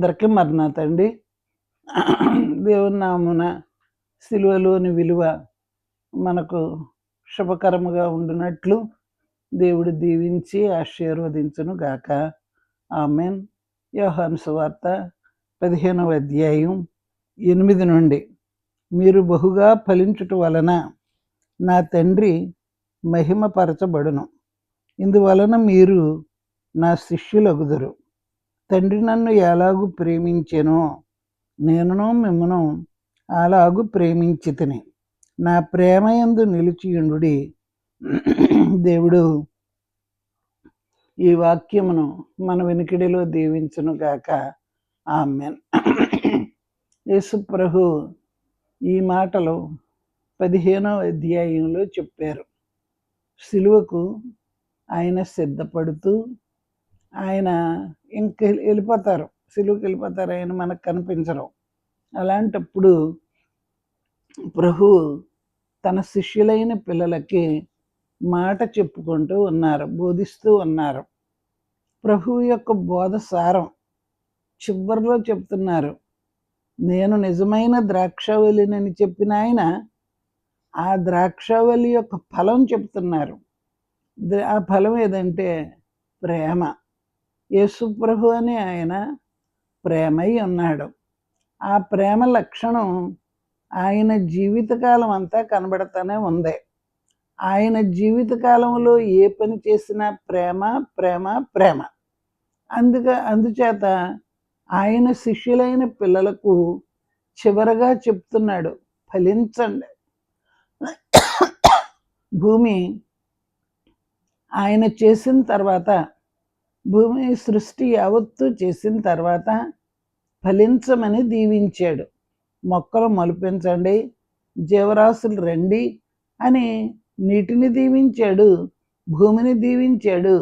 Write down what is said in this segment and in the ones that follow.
అందరికీ మరణాతండి. దేవుని నామున సిలువలోని విలువ మనకు శుభకరముగా ఉండినట్లు దేవుడు దీవించి ఆశీర్వదించును గాక. ఆమేన్. యోహాను సువార్త 15వ అధ్యాయం 8 నుండి, మీరు బహుగా ఫలించుట వలన నా తండ్రి మహిమపరచబడును, ఇందువలన మీరు నా శిష్యులగుదురు. తండ్రి నన్ను ఎలాగూ ప్రేమించెనో నేనును మిమ్మును అలాగూ ప్రేమించితిని. నా ప్రేమ యందు నిలిచియుండుడి. దేవుడు ఈ వాక్యమును మన వెనుకడిలో దీవించును గాక. ఆమేన్. యేసు ప్రభు ఈ మాటలు 15వ అధ్యాయంలో చెప్పారు. సిలువకు ఆయన సిద్ధపడుతూ ఆయన ఇంక వెళ్ళిపోతారు, సిలువకి వెళ్ళిపోతారు, ఆయన మనకు కనిపించరు. అలాంటప్పుడు ప్రభు తన శిష్యులైన పిల్లలకి మాట చెప్పుకుంటూ ఉన్నారు, బోధిస్తూ ఉన్నారు. ప్రభు యొక్క బోధ సారం చివరిలో చెప్తున్నారు. నేను నిజమైన ద్రాక్షావల్లినని చెప్పిన ఆయన ఆ ద్రాక్షావల్లి యొక్క ఫలం చెప్తున్నారు. ఆ ఫలం ఏదంటే ప్రేమ. యేసు ప్రభు అని ఆయన ప్రేమై ఉన్నాడు. ఆ ప్రేమ లక్షణం ఆయన జీవితకాలం అంతా కనబడతానే ఉంది. ఆయన జీవితకాలంలో ఏ పని చేసినా ప్రేమ ప్రేమ ప్రేమ. అందుచేత ఆయన శిష్యులైన పిల్లలకు చివరగా చెప్తున్నాడు, ఫలించండి. భూమి ఆయన చేసిన తర్వాత, భూమి సృష్టి యావత్తు చేసిన తర్వాత ఫలించమని దీవించాడు. మొక్కలు మొలిపించండి, జీవరాశులు రండి అని నీటిని దీవించాడు, భూమిని దీవించాడు,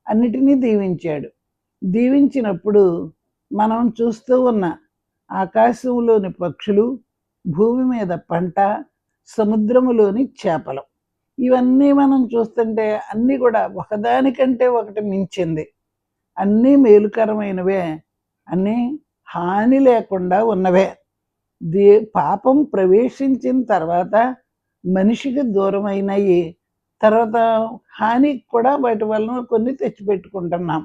అన్నిటినీ దీవించాడు. దీవించినప్పుడు మనం చూస్తూ ఉన్న ఆకాశంలోని పక్షులు, భూమి మీద పంట, సముద్రములోని చేపలు, ఇవన్నీ మనం చూస్తుంటే అన్నీ కూడా ఒకదానికంటే ఒకటి మించింది. అన్నీ మేలుకరమైనవే, అన్నీ హాని లేకుండా ఉన్నవే. పాపం ప్రవేశించిన తర్వాత మనిషికి దూరమైనవి, తర్వాత హాని కూడా వాటి వలన కొన్ని తెచ్చిపెట్టుకుంటున్నాం.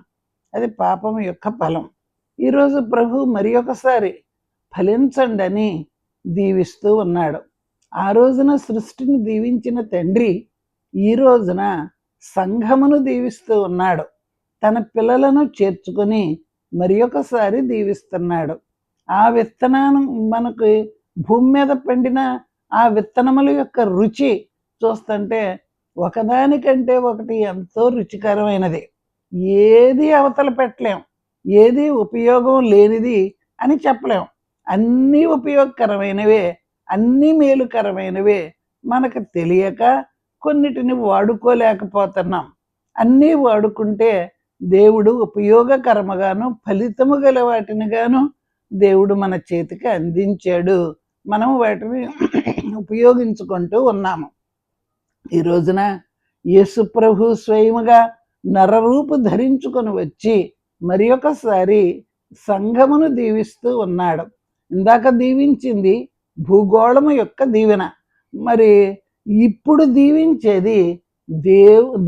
అది పాపం యొక్క ఫలం. ఈరోజు ప్రభు మరి ఒకసారి ఫలించండి అని దీవిస్తూ ఉన్నాడు. ఆ రోజున సృష్టిని దీవించిన తండ్రి ఈ రోజున సంఘమును దీవిస్తూ ఉన్నాడు. తన పిల్లలను చేర్చుకొని మరి ఒకసారి దీవిస్తున్నాడు. ఆ విత్తనాన్ని మనకు భూమి మీద పండిన ఆ విత్తనముల యొక్క రుచి చూస్తుంటే ఒకదానికంటే ఒకటి ఎంతో రుచికరమైనది. ఏది అవతల పెట్టలేం, ఏది ఉపయోగం లేనిది అని చెప్పలేం. అన్నీ ఉపయోగకరమైనవే, అన్నీ మేలుకరమైనవే. మనకు తెలియక కొన్నిటిని వాడుకోలేకపోతున్నాం. అన్నీ వాడుకుంటే దేవుడు ఉపయోగకరముగాను ఫలితము గల వాటిని గాను దేవుడు మన చేతికి అందించాడు. మనం వాటిని ఉపయోగించుకుంటూ ఉన్నాము. ఈ రోజున యేసు ప్రభు స్వయముగా నరరూపు ధరించుకొని వచ్చి మరి ఒకసారి సంఘమును దీవిస్తూ ఉన్నాడు. ఇందాక దీవించింది భూగోళము యొక్క దీవెన. మరి ఇప్పుడు దీవించేది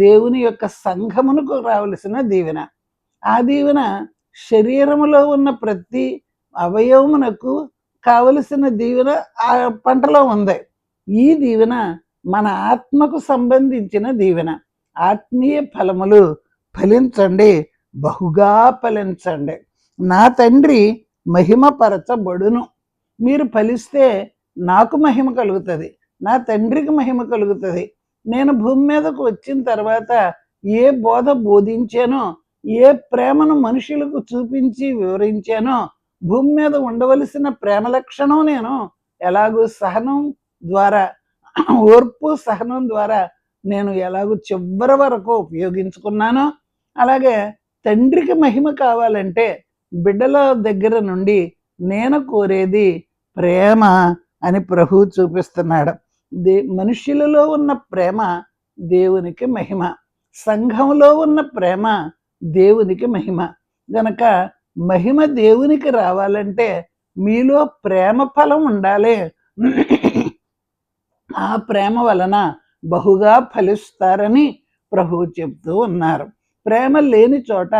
దేవుని యొక్క సంఘమునకు రావలసిన దీవెన. ఆ దీవెన శరీరములో ఉన్న ప్రతి అవయవమునకు కావలసిన దీవెన ఆ పంటలో ఉంది. ఈ దీవెన మన ఆత్మకు సంబంధించిన దీవెన. ఆత్మీయ ఫలములు ఫలించండి, బహుగా ఫలించండి, నా తండ్రి మహిమపరచబడును. మీరు ఫలిస్తే నాకు మహిమ కలుగుతుంది, నా తండ్రికి మహిమ కలుగుతుంది. నేను భూమి మీదకు వచ్చిన తర్వాత ఏ బోధ బోధించానో, ఏ ప్రేమను మనుషులకు చూపించి వివరించానో, భూమి మీద ఉండవలసిన ప్రేమ లక్షణం నేను ఎలాగూ సహనం ద్వారా, ఓర్పు సహనం ద్వారా నేను ఎలాగూ చివరి వరకు ఉపయోగించుకున్నానో, అలాగే తండ్రికి మహిమ కావాలంటే బిడ్డల దగ్గర నుండి నేను కోరేది ప్రేమ అని ప్రభువు చూపిస్తున్నాడు. మనుష్యులలో ఉన్న ప్రేమ దేవునికి మహిమ, సంఘంలో ఉన్న ప్రేమ దేవునికి మహిమ. గనక మహిమ దేవునికి రావాలంటే మీలో ప్రేమ ఫలం ఉండాలి. ఆ ప్రేమ వలన బహుగా ఫలిస్తారని ప్రభువు చెప్తూ ఉన్నారు. ప్రేమ లేని చోట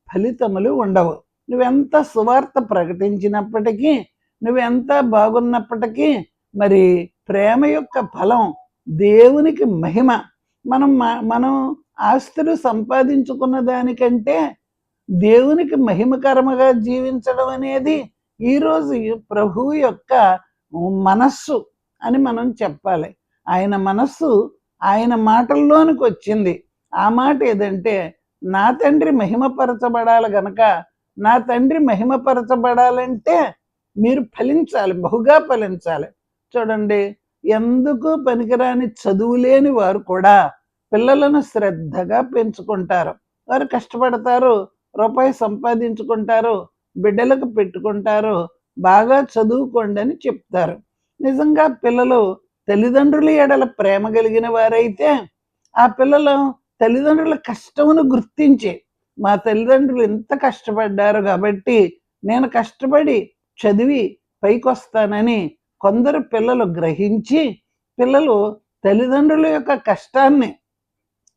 ఫలితములు ఉండవు. నువ్వెంత సువార్త ప్రకటించినప్పటికీ, నువ్వెంత బాగున్నప్పటికీ, మరి ప్రేమ యొక్క ఫలం దేవునికి మహిమ. మనం ఆస్తులు సంపాదించుకున్న దానికంటే దేవునికి మహిమకరముగా జీవించడం అనేది ఈరోజు ప్రభువు యొక్క మనస్సు అని మనం చెప్పాలి. ఆయన మనస్సు ఆయన మాటల్లోనికి వచ్చింది. ఆ మాట ఏదంటే, నా తండ్రి మహిమపరచబడాలి గనక, నా తండ్రి మహిమపరచబడాలంటే మీరు ఫలించాలి, బహుగా ఫలించాలి. చూడండి, ఎందుకు పనికిరాని చదువు లేని వారు కూడా పిల్లలను శ్రద్ధగా పెంచుకుంటారు. వారు కష్టపడతారు, రూపాయి సంపాదించుకుంటారు, బిడ్డలకు పెట్టుకుంటారు, బాగా చదువుకోండి అని చెప్తారు. నిజంగా పిల్లలు తల్లిదండ్రుల ఎడల ప్రేమ కలిగిన వారైతే ఆ పిల్లలు తల్లిదండ్రుల కష్టమును గుర్తించి, మా తల్లిదండ్రులు ఎంత కష్టపడ్డారు కాబట్టి నేను కష్టపడి చదివి పైకొస్తానని కొందరు పిల్లలు గ్రహించి, పిల్లలు తల్లిదండ్రుల యొక్క కష్టాన్ని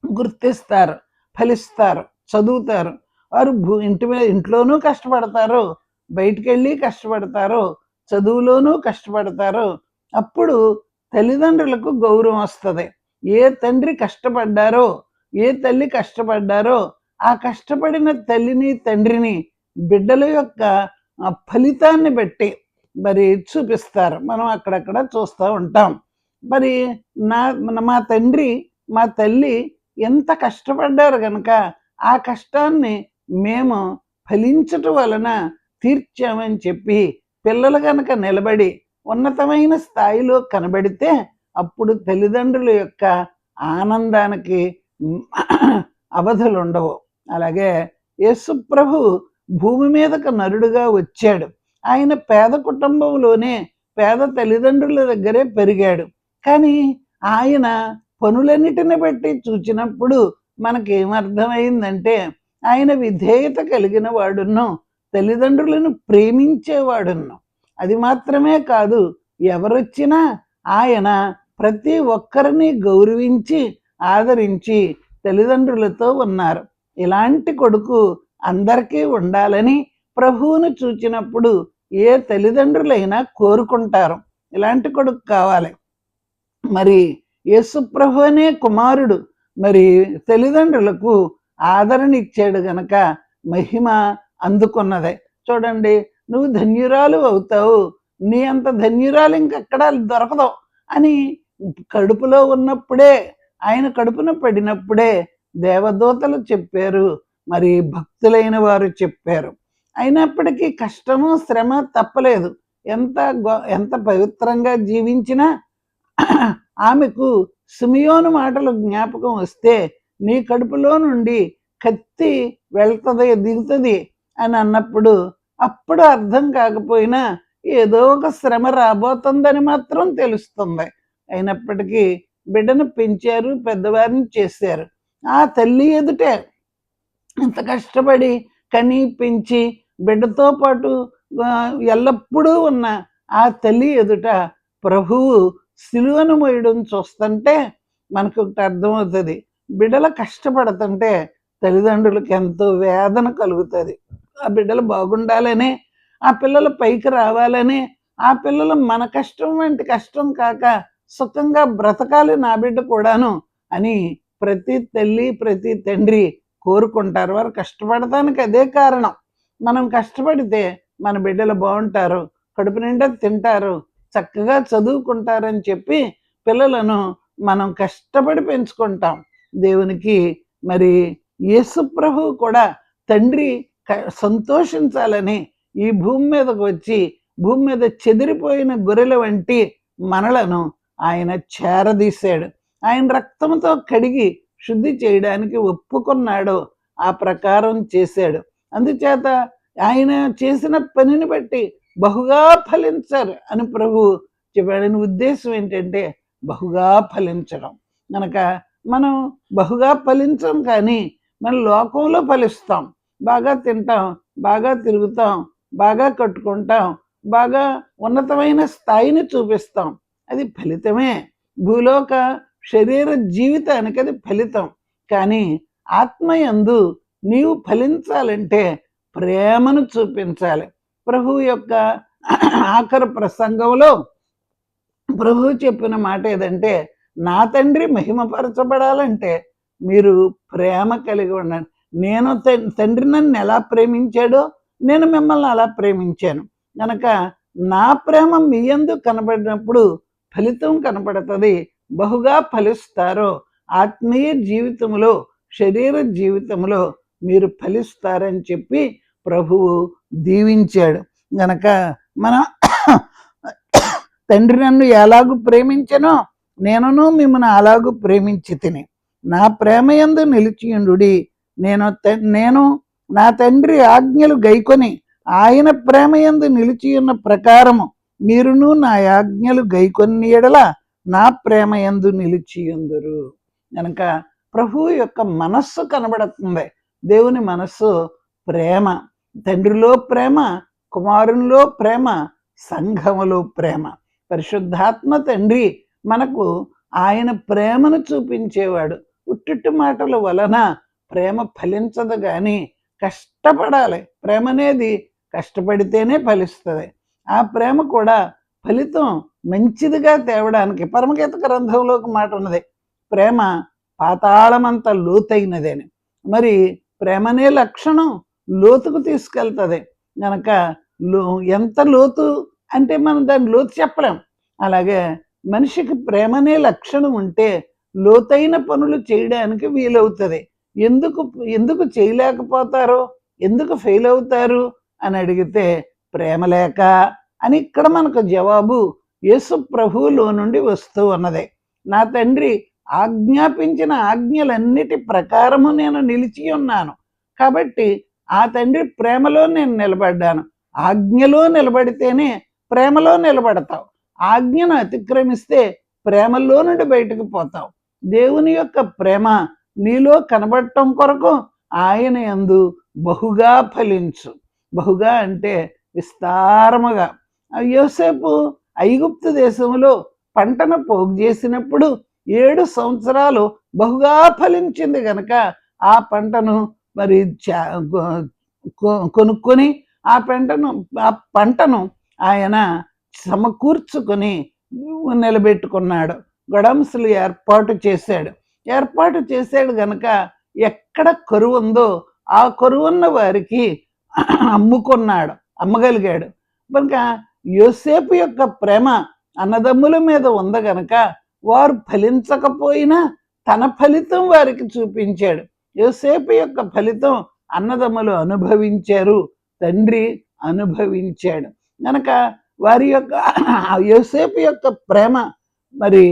గుర్తిస్తారు, ఫలిస్తారు, చదువుతారు. వారు ఇంట్లోనూ కష్టపడతారు, బయటికెళ్ళి కష్టపడతారు, చదువులోనూ కష్టపడతారు. అప్పుడు తల్లిదండ్రులకు గౌరవం వస్తుంది. ఏ తండ్రి కష్టపడ్డారో, ఏ తల్లి కష్టపడ్డారో ఆ కష్టపడిన తల్లిని తండ్రిని బిడ్డల యొక్క ఫలితాన్ని బట్టి మరి చూపిస్తారు. మనం అక్కడక్కడ చూస్తూ ఉంటాం. మరి మా తండ్రి మా తల్లి ఎంత కష్టపడ్డారు కనుక ఆ కష్టాన్ని మేము ఫలించటం వలన తీర్చామని చెప్పి పిల్లలు కనుక నిలబడి ఉన్నతమైన స్థాయిలో కనబడితే అప్పుడు తల్లిదండ్రుల యొక్క ఆనందానికి అవధులు ఉండవు. అలాగే యేసు ప్రభు భూమి మీదకు నరుడుగా వచ్చాడు. ఆయన పేద కుటుంబంలోనే పేద తల్లిదండ్రుల దగ్గరే పెరిగాడు. కానీ ఆయన పనులన్నిటిని బట్టి చూచినప్పుడు మనకేమర్థమైందంటే ఆయన విధేయత కలిగిన వాడును, తల్లిదండ్రులను ప్రేమించేవాడును. అది మాత్రమే కాదు, ఎవరొచ్చినా ఆయన ప్రతి ఒక్కరిని గౌరవించి ఆదరించి తల్లిదండ్రులతో ఉన్నారు. ఇలాంటి కొడుకు అందరికీ ఉండాలని ప్రభువును చూచినప్పుడు ఏ తల్లిదండ్రులైనా కోరుకుంటారు. ఇలాంటి కొడుకు కావాలి. మరి యేసు ప్రభు అనే కుమారుడు మరి తల్లిదండ్రులకు ఆదరణ ఇచ్చాడు గనక మహిమ అందుకున్నదే. చూడండి, నువ్వు ధన్యురాలు అవుతావు, నీ అంత ధన్యురాలు ఇంకెక్కడ దొరకదు అని కడుపులో ఉన్నప్పుడే, ఆయన కడుపున పడినప్పుడే దేవదూతలు చెప్పారు, మరి భక్తులైన వారు చెప్పారు. అయినప్పటికీ కష్టము శ్రమ తప్పలేదు. ఎంత పవిత్రంగా జీవించినా ఆమెకు సిమియోను మాటలు జ్ఞాపకం వస్తే, నీ కడుపులో నుండి కత్తి వెళ్తుంది, దిగుతుంది అని అన్నప్పుడు అప్పుడు అర్థం కాకపోయినా ఏదో ఒక శ్రమ రాబోతుందని మాత్రం తెలుస్తుంది. అయినప్పటికీ బిడ్డను పెంచారు, పెద్దవారిని చేశారు. ఆ తల్లి ఎదుటే ఇంత కష్టపడి కని పెంచి బిడ్డతో పాటు ఎల్లప్పుడూ ఉన్న ఆ తల్లి ఎదుట ప్రభువు సిలువను మోయడం చూస్తుంటే మనకు ఒకటి అర్థమవుతుంది. బిడ్డలు కష్టపడుతుంటే తల్లిదండ్రులకు ఎంతో వేదన కలుగుతుంది. ఆ బిడ్డలు బాగుండాలని, ఆ పిల్లలు పైకి రావాలని, ఆ పిల్లలు మన కష్టం వంటి కష్టం కాక సుఖంగా బ్రతకాలి నా బిడ్డ కూడాను అని ప్రతి తల్లి ప్రతి తండ్రి కోరుకుంటారు. వారు కష్టపడటానికి అదే కారణం. మనం కష్టపడితే మన బిడ్డలు బాగుంటారు, కడుపు నిండా తింటారు, చక్కగా చదువుకుంటారని చెప్పి పిల్లలను మనం కష్టపడి పెంచుకుంటాం. దేవునికి మరి యేసు ప్రభువు కూడా తండ్రి సంతోషించాలని ఈ భూమి మీదకు వచ్చి భూమి మీద చెదిరిపోయిన గొర్రెల వంటి మనలను ఆయన చేరదీశాడు. ఆయన రక్తంతో కడిగి శుద్ధి చేయడానికి ఒప్పుకున్నాడు, ఆ ప్రకారం చేశాడు. అందుచేత ఆయన చేసిన పనిని బట్టి బహుగా ఫలించారు అని ప్రభు చెప్పాడని ఉద్దేశం ఏంటంటే బహుగా ఫలించడం. కనుక మనం బహుగా ఫలించం, కానీ మన లోకంలో ఫలిస్తాం, బాగా తింటాం, బాగా తిరుగుతాం, బాగా కట్టుకుంటాం, బాగా ఉన్నతమైన స్థాయిని చూపిస్తాం. అది ఫలితమే. భూలోక శరీర జీవితానికి అది ఫలితం. కానీ ఆత్మయందు నీవు ఫలించాలంటే ప్రేమను చూపించాలి. ప్రభువు యొక్క ఆఖరు ప్రసంగంలో ప్రభువు చెప్పిన మాట ఏదంటే, నా తండ్రి మహిమపరచబడాలంటే మీరు ప్రేమ కలిగి ఉండండి. నేను తండ్రి నన్ను ఎలా ప్రేమించాడో నేను మిమ్మల్ని అలా ప్రేమించాను కనుక నా ప్రేమ మీ యందు కనబడినప్పుడు ఫలితం కనబడుతుంది. బహుగా ఫలిస్తారో ఆత్మీయ జీవితంలో, శరీర జీవితంలో మీరు ఫలిస్తారని చెప్పి ప్రభువు దీవించాడు. గనక మన తండ్రి నన్ను ఎలాగూ ప్రేమించెనో నేనును మిమ్మల్ని అలాగూ ప్రేమించి తిని నా ప్రేమయందు నిలిచియుండుడి. నేను నా తండ్రి ఆజ్ఞలు గైకొని ఆయన ప్రేమయందు నిలిచియున్న ప్రకారము మీరును నా ఆజ్ఞలు గైకొని ఎడల నా ప్రేమయందు నిలిచియుందురు. కనుక ప్రభువు యొక్క మనస్సు కనబడుతుంది. దేవుని మనస్సు ప్రేమ, తండ్రిలో ప్రేమ, కుమారునిలో ప్రేమ, సంఘములో ప్రేమ. పరిశుద్ధాత్మ తండ్రి మనకు ఆయన ప్రేమను చూపించేవాడు. ఉట్టిట్టి మాటల వలన ప్రేమ ఫలించదు, కానీ కష్టపడాలి. ప్రేమ అనేది కష్టపడితేనే ఫలిస్తుంది. ఆ ప్రేమ కూడా ఫలితం మంచిదిగా తేవడానికి పరమగీత గ్రంథంలోకి మాట ఉన్నది, ప్రేమ పాతాళమంత లోతైనదని. మరి ప్రేమ అనే లక్షణం లోతుకు తీసుకెళ్తుంది. కనుక ఎంత లోతు అంటే మనం దాని లోతు చెప్పలేం. అలాగే మనిషికి ప్రేమ అనే లక్షణం ఉంటే లోతైన పనులు చేయడానికి వీలవుతుంది. ఎందుకు చేయలేకపోతారో, ఎందుకు ఫెయిల్ అవుతారు అని అడిగితే ప్రేమ లేక అని ఇక్కడ మనకు జవాబు యేసు ప్రభువులో నుండి వస్తూ ఉన్నది. నా తండ్రి ఆజ్ఞాపించిన ఆజ్ఞలన్నిటి ప్రకారము నేను నిలిచి ఉన్నాను కాబట్టి ఆ తండ్రి ప్రేమలో నేను నిలబడ్డాను. ఆజ్ఞలో నిలబడితేనే ప్రేమలో నిలబడతావు. ఆజ్ఞను అతిక్రమిస్తే ప్రేమలో నుండి బయటకు పోతావు. దేవుని యొక్క ప్రేమ నీలో కనబడటం కొరకు ఆయన యందు బహుగా ఫలించు. బహుగా అంటే విస్తారముగా. యోసేపు ఐగుప్తు దేశంలో పంటను పోగు చేసినప్పుడు 7 సంవత్సరాలు బహుగా ఫలించింది గనక ఆ పంటను మరి కొనుక్కొని ఆ పంటను ఆయన సమకూర్చుకొని నిలబెట్టుకున్నాడు. గొడంసులు ఏర్పాటు చేశాడు గనక ఎక్కడ కరువు ఉందో ఆ కరువున్న వారికి అమ్మగలిగాడు. కనుక యోసేపు యొక్క ప్రేమ అన్నదమ్ముల మీద ఉంది గనక వారు ఫలించకపోయినా తన ఫలితం వారికి చూపించాడు. యోసేపు యొక్క ఫలితం అన్నదమ్ములు అనుభవించారు, తండ్రి అనుభవించాడు. కనుక వారి యొక్క యోసేపు యొక్క ప్రేమ మరి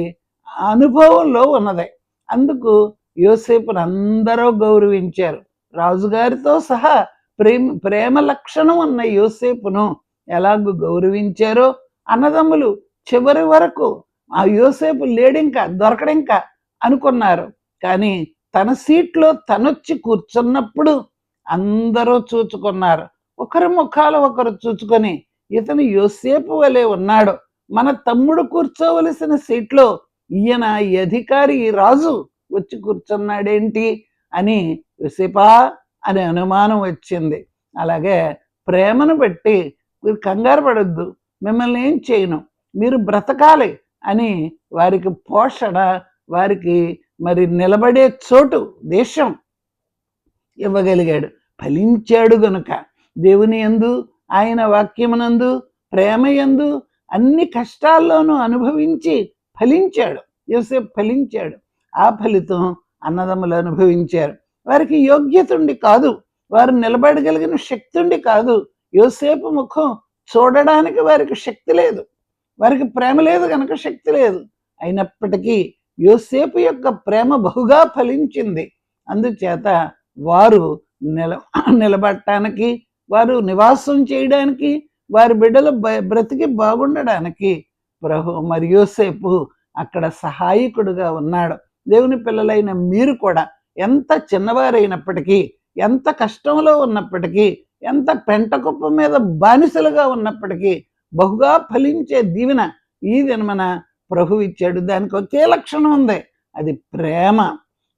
అనుభవంలో ఉన్నది. అందుకు యోసేపును అందరూ గౌరవించారు. రాజుగారితో సహా ప్రేమ లక్షణం ఉన్న యోసేపును ఎలాగూ గౌరవించారో అన్నదమ్ములు చివరి వరకు ఆ యోసేపు లేడింకా దొరకడింకా అనుకున్నారు. కానీ తన సీట్లో తనొచ్చి కూర్చున్నప్పుడు అందరూ చూచుకున్నారు. ఒకరి ముఖాలు ఒకరు చూచుకొని ఇతను యోసేపు వలె ఉన్నాడు, మన తమ్ముడు కూర్చోవలసిన సీట్లో ఈయన ఈ అధికారి ఈ రాజు వచ్చి కూర్చున్నాడేంటి అని యోసేపా అనే అనుమానం వచ్చింది. అలాగే ప్రేమను బట్టి మీరు కంగారు పడొద్దు, మిమ్మల్ని ఏం చేయను, మీరు బ్రతకాలి అని వారికి పోషణ, వారికి మరి నిలబడే చోటు, దేశం ఇవ్వగలిగాడు. ఫలించాడు గనుక దేవుని యందు, ఆయన వాక్యమునందు, ప్రేమ యందు అన్ని కష్టాల్లోనూ అనుభవించి ఫలించాడు. యోసేపు ఫలించాడు. ఆ ఫలితం అన్నదమ్ములు అనుభవించారు. వారికి యోగ్యత ఉండి కాదు, వారు నిలబడగలిగిన శక్తి ఉండి కాదు. యోసేపు ముఖం చూడడానికి వారికి శక్తి లేదు, వారికి ప్రేమ లేదు కనుక శక్తి లేదు. అయినప్పటికీ యోసేపు యొక్క ప్రేమ బహుగా ఫలించింది. అందుచేత వారు నిలబడటానికి, వారు నివాసం చేయడానికి, వారి బిడ్డలు బ్రతికి బాగుండడానికి మరి యోసేపు అక్కడ సహాయకుడుగా ఉన్నాడు. దేవుని పిల్లలైన మీరు కూడా ఎంత చిన్నవారైనప్పటికీ, ఎంత కష్టంలో ఉన్నప్పటికీ, ఎంత పెంటకుప్ప మీద బానిసలుగా ఉన్నప్పటికీ బహుగా ఫలించే దీవెన ఈ దినమన ప్రభు ఇచ్చాడు. దానికి ఒకే లక్షణం ఉంది, అది ప్రేమ.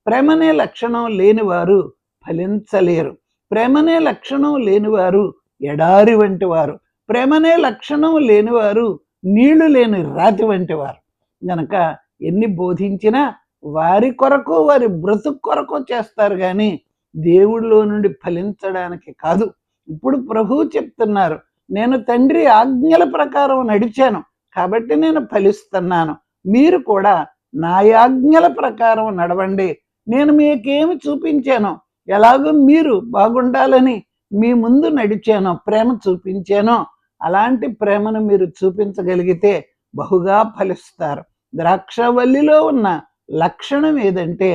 ప్రేమనే లక్షణం లేనివారు ఫలించలేరు. ప్రేమనే లక్షణం లేనివారు ఎడారి వంటి వారు. ప్రేమనే లక్షణం లేనివారు నీళ్లు లేని రాతి వంటి వారు. గనక ఎన్ని బోధించినా వారి కొరకు, వారి బ్రతుకు కొరకు చేస్తారు కానీ దేవుడిలో నుండి ఫలించడానికి కాదు. ఇప్పుడు ప్రభువు చెప్తున్నారు, నేను తండ్రి ఆజ్ఞల ప్రకారం నడిచాను కాబట్టి నేను ఫలిస్తున్నాను. మీరు కూడా నా ఆజ్ఞల ప్రకారం నడవండి. నేను మీకేమి చూపించానో, ఎలాగో మీరు బాగుండాలని మీ ముందు నడిచానో, ప్రేమ చూపించానో, అలాంటి ప్రేమను మీరు చూపించగలిగితే బహుగా ఫలిస్తారు. ద్రాక్షవల్లిలో ఉన్న లక్షణం ఏదంటే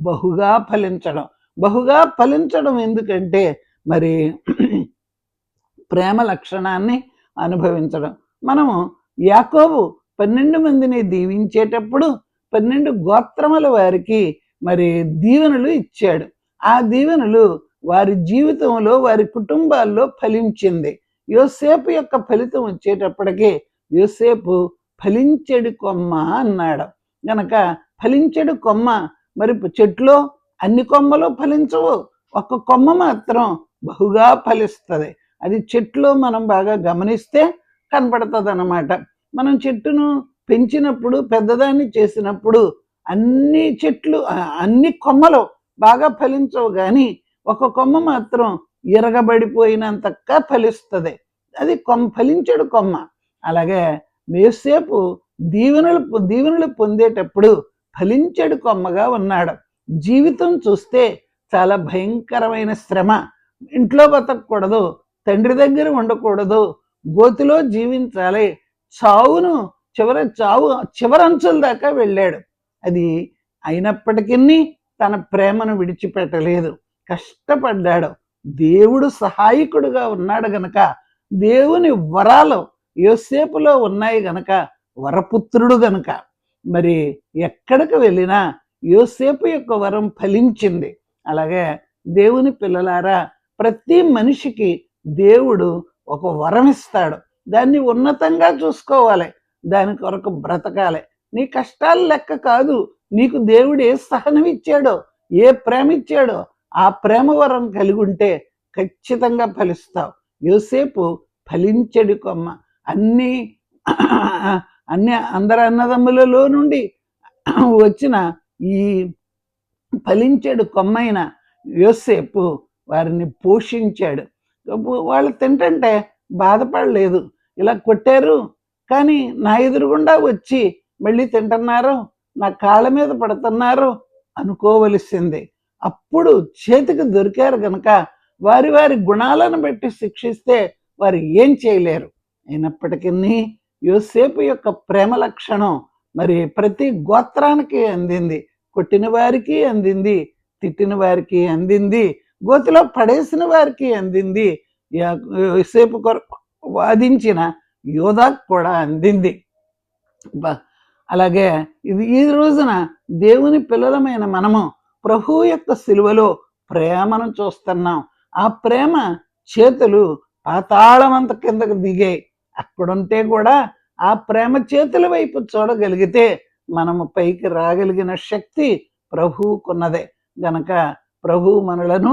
బహుగా ఫలించడం. బహుగా ఫలించడం ఎందుకంటే మరి ప్రేమ లక్షణాన్ని అనుభవించడం. మనము యాకోబు 12 మందిని దీవించేటప్పుడు 12 గోత్రముల వారికి మరి దీవెనలు ఇచ్చాడు. ఆ దీవెనలు వారి జీవితంలో, వారి కుటుంబాల్లో ఫలించింది. యోసేపు యొక్క ఫలితం వచ్చేటప్పటికి యోసేపు ఫలించెడు కొమ్మ అన్నాడు. గనక ఫలించెడు కొమ్మ, మరి చెట్లో అన్ని కొమ్మలు ఫలించవు, ఒక్క కొమ్మ మాత్రం బహుగా ఫలిస్తుంది. అది చెట్లో మనం బాగా గమనిస్తే కనపడుతుంది అన్నమాట. మనం చెట్టును పెంచినప్పుడు, పెద్దదాన్ని చేసినప్పుడు అన్ని చెట్లు, అన్ని కొమ్మలు బాగా ఫలించవు, కానీ ఒక కొమ్మ మాత్రం ఇరగబడిపోయినంతగా ఫలిస్తుంది. అది ఫలించడు కొమ్మ. అలాగే యోసేపు దీవెనలు పొందేటప్పుడు ఫలించడు కొమ్మగా ఉన్నాడు. జీవితం చూస్తే చాలా భయంకరమైన శ్రమ. ఇంట్లో బతకూడదు, తండ్రి దగ్గర ఉండకూడదు, గోతిలో జీవించాలి, చావును చివరంచుల దాకా వెళ్ళాడు. అది అయినప్పటికీ తన ప్రేమను విడిచిపెట్టలేదు, కష్టపడ్డాడు. దేవుడు సహాయకుడుగా ఉన్నాడు గనక, దేవుని వరాలు యోసేపులో ఉన్నాయి గనక, వరపుత్రుడు గనక మరి ఎక్కడికి వెళ్ళినా యోసేపు యొక్క వరం ఫలించింది. అలాగే దేవుని పిల్లలారా, ప్రతి మనిషికి దేవుడు ఒక వరం ఇస్తాడు. దాన్ని ఉన్నతంగా చూసుకోవాలి, దాని కొరకు బ్రతకాలి. నీ కష్టాలు లెక్క కాదు, నీకు దేవుడు ఏ సహనం ఇచ్చాడో, ఏ ప్రేమ ఇచ్చాడో, ఆ ప్రేమ వరం కలిగి ఉంటే ఖచ్చితంగా ఫలిస్తావు. యోసేపు ఫలించడి కొమ్మ. అందరి అన్నదమ్ములలో నుండి వచ్చిన ఈ ఫలించాడు కొమ్మైన యోసేపు వారిని పోషించాడు. వాళ్ళు తింటుంటే బాధపడలేదు. ఇలా కొట్టారు కానీ నా ఎదురుగుండా వచ్చి మళ్ళీ తింటున్నారు, నా కాళ్ళ మీద పడుతున్నారు అనుకోవలసింది. అప్పుడు చేతికి దొరికారు గనక వారి వారి గుణాలను బట్టి శిక్షిస్తే వారు ఏం చేయలేరు. అయినప్పటికీ యోసేపు యొక్క ప్రేమ లక్షణం మరి ప్రతి గోత్రానికి అందింది. కొట్టిన వారికి అందింది, తిట్టిన వారికి అందింది, గోతిలో పడేసిన వారికి అందింది, యోసేపు కొరకు వాదించిన యోధాకు కూడా అందింది. అలాగే ఈ రోజున దేవుని పిల్లలమైన మనము ప్రభువు యొక్క సిలువలో ప్రేమను చూస్తున్నాం. ఆ ప్రేమ చేతులు పాతాళమంత కిందకు దిగాయి. అక్కడుంటే కూడా ఆ ప్రేమ చేతుల వైపు చూడగలిగితే మనము పైకి రాగలిగిన శక్తి ప్రభువుకున్నదే. గనక ప్రభువు మనలను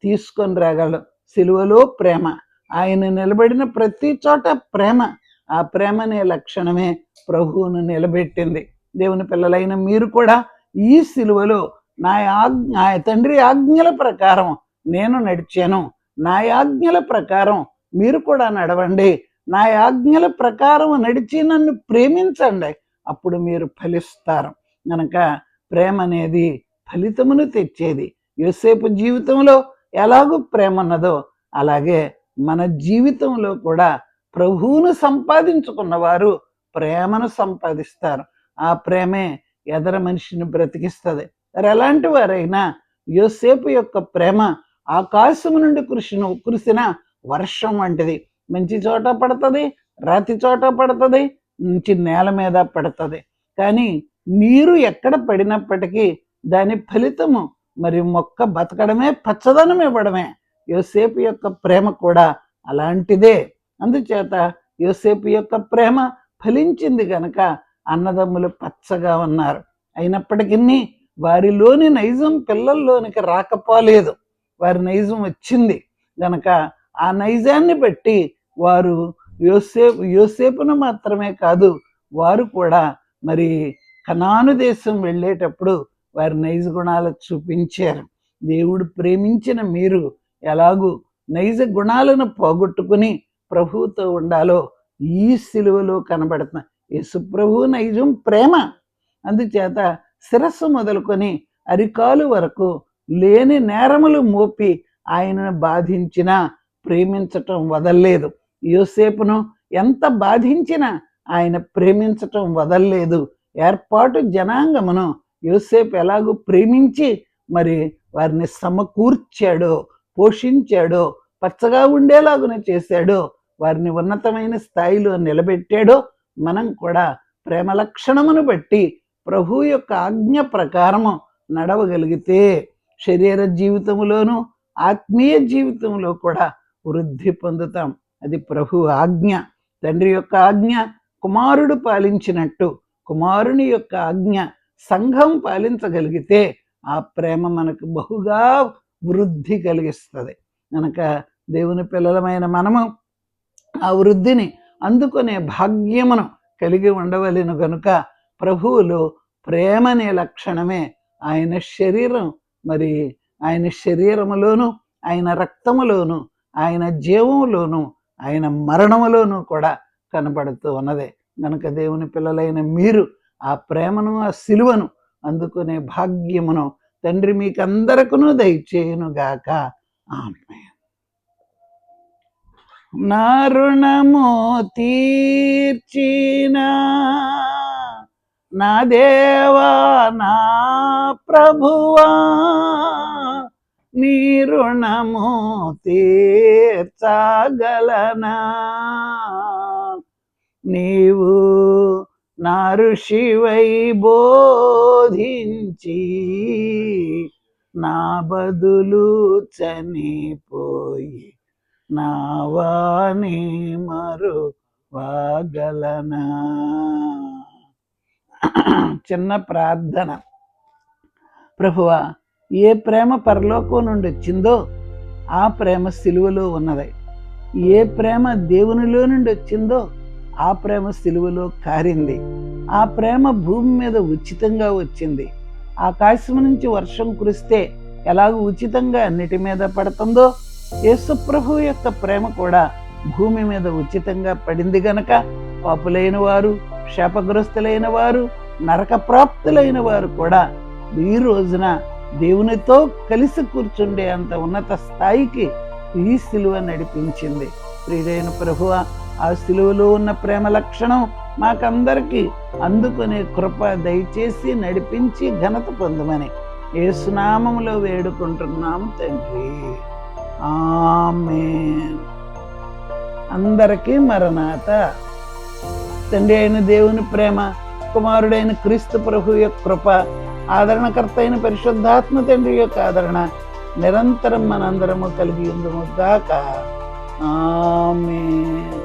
తీసుకొని రాగలడు. సిలువలో ప్రేమ, ఆయన నిలబడిన ప్రతి చోట ప్రేమ. ఆ ప్రేమ అనే లక్షణమే ప్రభువును నిలబెట్టింది. దేవుని పిల్లలైన మీరు కూడా ఈ సిలువలో నా తండ్రి ఆజ్ఞల ప్రకారం నేను నడిచాను, నా ఆజ్ఞల ప్రకారం మీరు కూడా నడవండి, నా ఆజ్ఞల ప్రకారం నడిచి నన్ను ప్రేమించండి, అప్పుడు మీరు ఫలిస్తారు. కనుక ప్రేమ అనేది ఫలితమును తెచ్చేది. యోసేపు జీవితంలో ఎలాగూ ప్రేమ ఉన్నదో అలాగే మన జీవితంలో కూడా ప్రభువును సంపాదించుకున్న వారు ప్రేమను సంపాదిస్తారు. ఆ ప్రేమే ఎదర మనిషిని బ్రతికిస్తుంది. మరి ఎలాంటి వారైనా యోసేపు యొక్క ప్రేమ ఆకాశము నుండి కురిసిన వర్షం వంటిది. మంచి చోట పడుతుంది, రాతి చోట పడుతుంది, మంచి నేల మీద పడుతుంది. కానీ నీరు ఎక్కడ పడినప్పటికీ దాని ఫలితము మరి మొక్క బతకడమే, పచ్చదనం ఇవ్వడమే. యోసేపు యొక్క ప్రేమ కూడా అలాంటిదే. అందుచేత యోసేపు యొక్క ప్రేమ ఫలించింది గనక అన్నదమ్ములు పచ్చగా ఉన్నారు. అయినప్పటికీ వారిలోని నైజం పిల్లల్లోనికి రాకపోలేదు. వారి నైజం వచ్చింది గనక ఆ నైజాన్ని బట్టి వారు యోసేపును మాత్రమే కాదు, వారు కూడా మరి కనాను దేశం వెళ్ళేటప్పుడు వారి నైజ గుణాలు చూపించారు. దేవుడు ప్రేమించిన మీరు ఎలాగూ నైజ గుణాలను పోగొట్టుకుని ప్రభువుతో ఉండాలో ఈ సిలువలో కనబడుతున్న యేసు ప్రభు నైజం ప్రేమ. అందుచేత శిరస్సు మొదలుకొని అరికాలు వరకు లేని నేరములు మోపి ఆయనను బాధించినా ప్రేమించటం వదల్లేదు. యోసేపును ఎంత బాధించినా ఆయన ప్రేమించటం వదల్లేదు. ఏర్పాటు జనాంగమును యోసేపు ఎలాగూ ప్రేమించి మరి వారిని సమకూర్చాడో, పోషించాడో, పచ్చగా ఉండేలాగున చేశాడో, వారిని ఉన్నతమైన స్థాయిలో నిలబెట్టాడో, మనం కూడా ప్రేమ లక్షణమును బట్టి ప్రభు యొక్క ఆజ్ఞ ప్రకారము నడవగలిగితే శరీర జీవితంలోనూ ఆత్మీయ జీవితంలో కూడా వృద్ధి పొందుతాం. అది ప్రభు ఆజ్ఞ. తండ్రి యొక్క ఆజ్ఞ కుమారుడు పాలించినట్టు కుమారుని యొక్క ఆజ్ఞ సంఘం పాలించగలిగితే ఆ ప్రేమ మనకు బహుగా వృద్ధి కలిగిస్తుంది. కనుక దేవుని పిల్లలమైన మనము ఆ వృద్ధిని అందుకునే భాగ్యమును కలిగి ఉండవలెను గనుక ప్రభువులో ప్రేమ అనే లక్షణమే ఆయన శరీరం. మరి ఆయన శరీరములోను, ఆయన రక్తములోను, ఆయన జీవములోను, ఆయన మరణములోను కూడా కనబడుతూ ఉన్నదే. కనుక దేవుని పిల్లలైన మీరు ఆ ప్రేమను, ఆ సిలువను అందుకునే భాగ్యమును తండ్రి మీకందరకును దయచేయునుగాక. ఆమేన్. నా రుణము తీర్చిన నా దేవా నా ప్రభువా, నీ రుణము తీర్చగలనా? నీవు నా ఋషివై బోధించి నా బదులు చనిపోయి నావాని మరువగలనా? చిన్న ప్రార్థన. ప్రభువా, ఏ ప్రేమ పరలోకం నుండి వచ్చిందో ఆ ప్రేమ సిలువలో ఉన్నది. ఏ ప్రేమ దేవునిలో నుండి వచ్చిందో ఆ ప్రేమ సిలువలో కారింది. ఆ ప్రేమ భూమి మీద ఉచితంగా వచ్చింది. ఆకాశం నుంచి వర్షం కురిస్తే ఎలాగో ఉచితంగా అన్నిటి మీద పడుతుందో యేసు ప్రభు యొక్క ప్రేమ కూడా భూమి మీద ఉచితంగా పడింది గనక పాపులైన వారు, శాపగ్రస్తులైన వారు, నరక ప్రాప్తులైన వారు కూడా ఈ రోజున దేవునితో కలిసి కూర్చుండే అంత ఉన్నత స్థాయికి ఈ సిలువ నడిపించింది. ప్రియుడైన ప్రభువా, ఆ సిలువలో ఉన్న ప్రేమ లక్షణం మాకందరికీ అందుకునే కృప దయచేసి నడిపించి ఘనత పొందమని యేసునామములో వేడుకుంటున్నాము తండ్రి. ఆమేన్. అందరికీ మరణాత. తండ్రి అయిన దేవుని ప్రేమ, కుమారుడైన క్రీస్తు ప్రభు యొక్క కృప, ఆదరణకర్త అయిన పరిశుద్ధాత్మ తండ్రి యొక్క ఆదరణ నిరంతరం మనందరము కలిగి ఉందుము గాక. ఆమేన్.